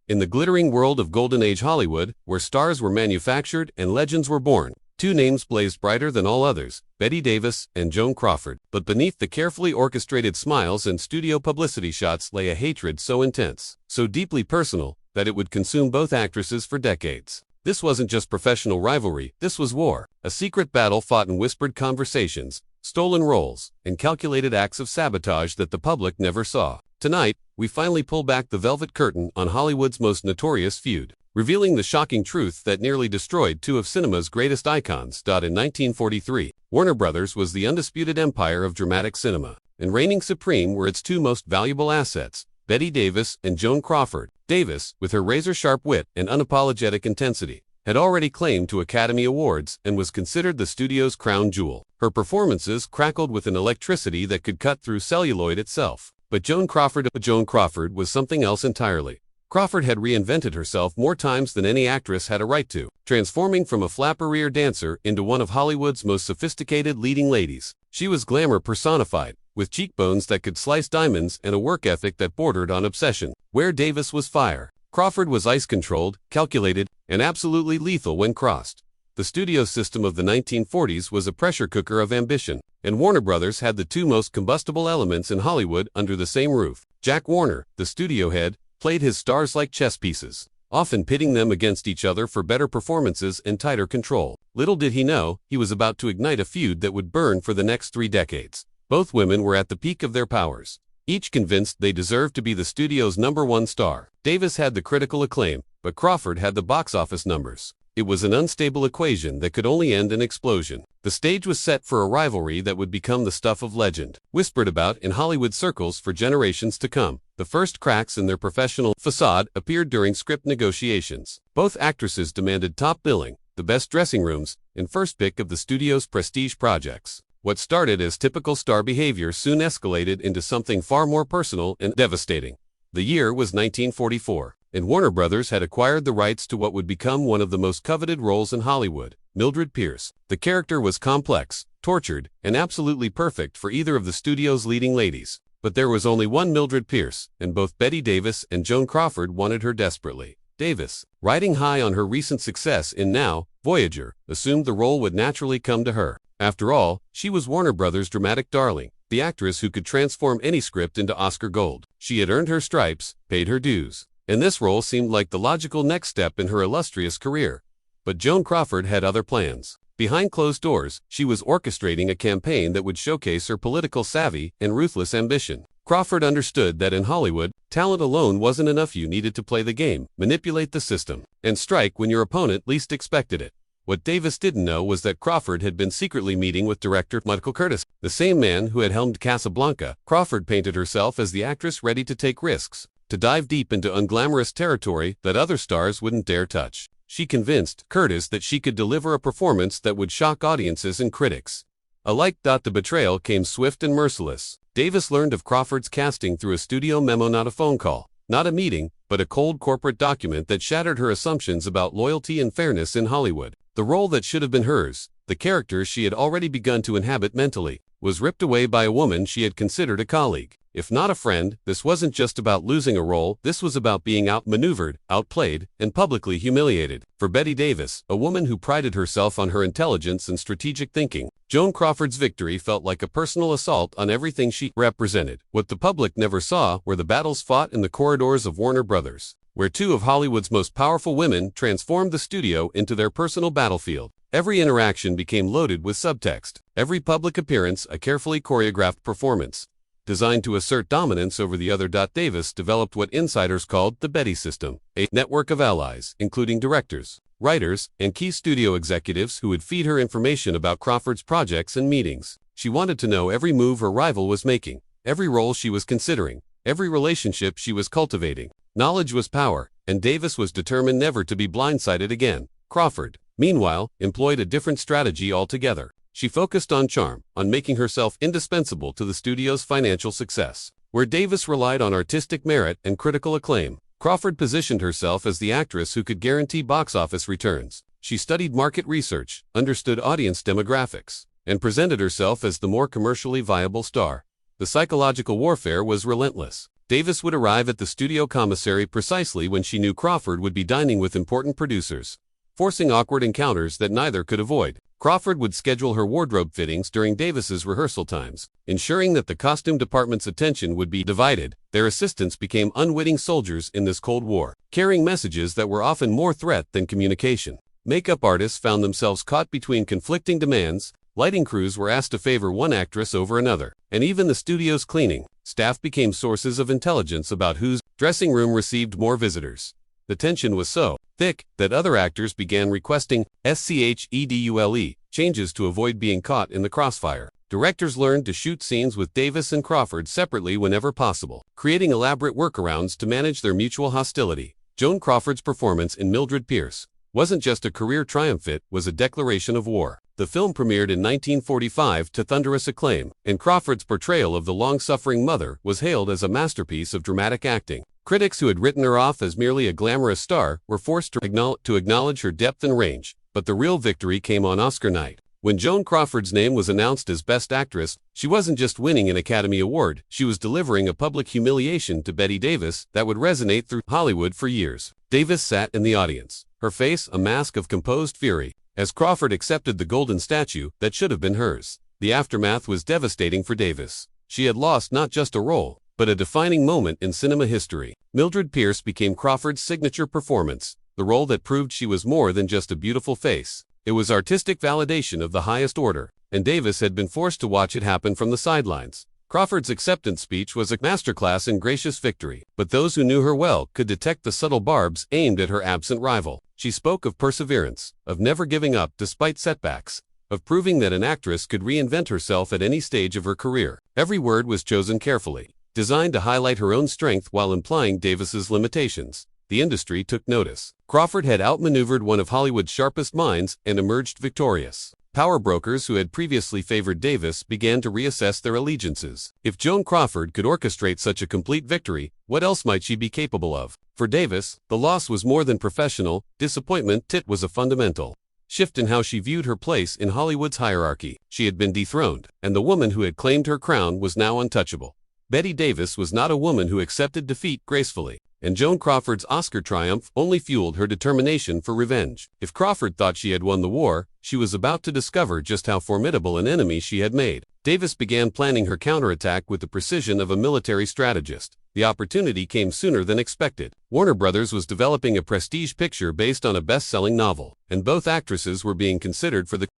In the glittering world of Golden Age Hollywood, where stars were manufactured and legends were born, two names blazed brighter than all others, Bette Davis and Joan Crawford. But beneath the carefully orchestrated smiles and studio publicity shots lay a hatred so intense, so deeply personal, that it would consume both actresses for decades. This wasn't just professional rivalry, this was war, a secret battle fought in whispered conversations, stolen roles, and calculated acts of sabotage that the public never saw. Tonight, we finally pull back the velvet curtain on Hollywood's most notorious feud, revealing the shocking truth that nearly destroyed two of cinema's greatest icons. In 1943, Warner Brothers was the undisputed empire of dramatic cinema, and reigning supreme were its two most valuable assets, Bette Davis and Joan Crawford. Davis, with her razor-sharp wit and unapologetic intensity, had already claimed 2 Academy Awards and was considered the studio's crown jewel. Her performances crackled with an electricity that could cut through celluloid itself. But Joan Crawford was something else entirely. Crawford had reinvented herself more times than any actress had a right to, transforming from a flapper-rear dancer into one of Hollywood's most sophisticated leading ladies. She was glamour personified, with cheekbones that could slice diamonds and a work ethic that bordered on obsession. Where Davis was fire, Crawford was ice-controlled, calculated, and absolutely lethal when crossed. The studio system of the 1940s was a pressure cooker of ambition, and Warner Brothers had the two most combustible elements in Hollywood under the same roof. Jack Warner, the studio head, played his stars like chess pieces, often pitting them against each other for better performances and tighter control. Little did he know, he was about to ignite a feud that would burn for the next 3 decades. Both women were at the peak of their powers, each convinced they deserved to be the studio's #1 star. Davis had the critical acclaim, but Crawford had the box office numbers. It was an unstable equation that could only end in explosion. The stage was set for a rivalry that would become the stuff of legend, whispered about in Hollywood circles for generations to come. The first cracks in their professional facade appeared during script negotiations. Both actresses demanded top billing, the best dressing rooms, and first pick of the studio's prestige projects. What started as typical star behavior soon escalated into something far more personal and devastating. The year was 1944. And Warner Brothers had acquired the rights to what would become one of the most coveted roles in Hollywood, Mildred Pierce. The character was complex, tortured, and absolutely perfect for either of the studio's leading ladies. But there was only one Mildred Pierce, and both Bette Davis and Joan Crawford wanted her desperately. Davis, riding high on her recent success in Now, Voyager, assumed the role would naturally come to her. After all, she was Warner Brothers' dramatic darling, the actress who could transform any script into Oscar gold. She had earned her stripes, paid her dues, and this role seemed like the logical next step in her illustrious career. But Joan Crawford had other plans. Behind closed doors, she was orchestrating a campaign that would showcase her political savvy and ruthless ambition. Crawford understood that in Hollywood, talent alone wasn't enough. You needed to play the game, manipulate the system, and strike when your opponent least expected it. What Davis didn't know was that Crawford had been secretly meeting with director Michael Curtis, the same man who had helmed Casablanca. Crawford painted herself as the actress ready to take risks, to dive deep into unglamorous territory that other stars wouldn't dare touch. She convinced Curtis that she could deliver a performance that would shock audiences and critics alike. The betrayal came swift and merciless. Davis learned of Crawford's casting through a studio memo, not a phone call, not a meeting, but a cold corporate document that shattered her assumptions about loyalty and fairness in Hollywood. The role that should have been hers, the character she had already begun to inhabit mentally, was ripped away by a woman she had considered a colleague. If not a friend, this wasn't just about losing a role, this was about being outmaneuvered, outplayed, and publicly humiliated. For Bette Davis, a woman who prided herself on her intelligence and strategic thinking, Joan Crawford's victory felt like a personal assault on everything she represented. What the public never saw were the battles fought in the corridors of Warner Brothers, where two of Hollywood's most powerful women transformed the studio into their personal battlefield. Every interaction became loaded with subtext, every public appearance a carefully choreographed performance, designed to assert dominance over the other. Davis developed what insiders called the Bette system, a network of allies, including directors, writers, and key studio executives who would feed her information about Crawford's projects and meetings. She wanted to know every move her rival was making, every role she was considering, every relationship she was cultivating. Knowledge was power, and Davis was determined never to be blindsided again. Crawford, meanwhile, employed a different strategy altogether. She focused on charm, on making herself indispensable to the studio's financial success. Where Davis relied on artistic merit and critical acclaim, Crawford positioned herself as the actress who could guarantee box office returns. She studied market research, understood audience demographics, and presented herself as the more commercially viable star. The psychological warfare was relentless. Davis would arrive at the studio commissary precisely when she knew Crawford would be dining with important producers, forcing awkward encounters that neither could avoid. Crawford would schedule her wardrobe fittings during Davis's rehearsal times, ensuring that the costume department's attention would be divided. Their assistants became unwitting soldiers in this Cold War, carrying messages that were often more threat than communication. Makeup artists found themselves caught between conflicting demands, lighting crews were asked to favor one actress over another, and even the studio's cleaning staff became sources of intelligence about whose dressing room received more visitors. The tension was so thick that other actors began requesting schedule changes to avoid being caught in the crossfire. Directors learned to shoot scenes with Davis and Crawford separately whenever possible, creating elaborate workarounds to manage their mutual hostility. Joan Crawford's performance in Mildred Pierce wasn't just a career triumph, it was a declaration of war. The film premiered in 1945 to thunderous acclaim, and Crawford's portrayal of the long-suffering mother was hailed as a masterpiece of dramatic acting. Critics who had written her off as merely a glamorous star were forced to acknowledge her depth and range, but the real victory came on Oscar night. When Joan Crawford's name was announced as Best Actress, she wasn't just winning an Academy Award, she was delivering a public humiliation to Bette Davis that would resonate through Hollywood for years. Davis sat in the audience, her face a mask of composed fury, as Crawford accepted the golden statue that should have been hers. The aftermath was devastating for Davis. She had lost not just a role, but a defining moment in cinema history. Mildred Pierce became Crawford's signature performance, the role that proved she was more than just a beautiful face. It was artistic validation of the highest order, and Davis had been forced to watch it happen from the sidelines. Crawford's acceptance speech was a masterclass in gracious victory, but those who knew her well could detect the subtle barbs aimed at her absent rival. She spoke of perseverance, of never giving up despite setbacks, of proving that an actress could reinvent herself at any stage of her career. Every word was chosen carefully, designed to highlight her own strength while implying Davis's limitations. The industry took notice. Crawford had outmaneuvered one of Hollywood's sharpest minds and emerged victorious. Power brokers who had previously favored Davis began to reassess their allegiances. If Joan Crawford could orchestrate such a complete victory, what else might she be capable of? For Davis, the loss was more than professional disappointment. It was a fundamental shift in how she viewed her place in Hollywood's hierarchy. She had been dethroned, and the woman who had claimed her crown was now untouchable. Bette Davis was not a woman who accepted defeat gracefully, and Joan Crawford's Oscar triumph only fueled her determination for revenge. If Crawford thought she had won the war, she was about to discover just how formidable an enemy she had made. Davis began planning her counterattack with the precision of a military strategist. The opportunity came sooner than expected. Warner Brothers was developing a prestige picture based on a best-selling novel, and both actresses were being considered for the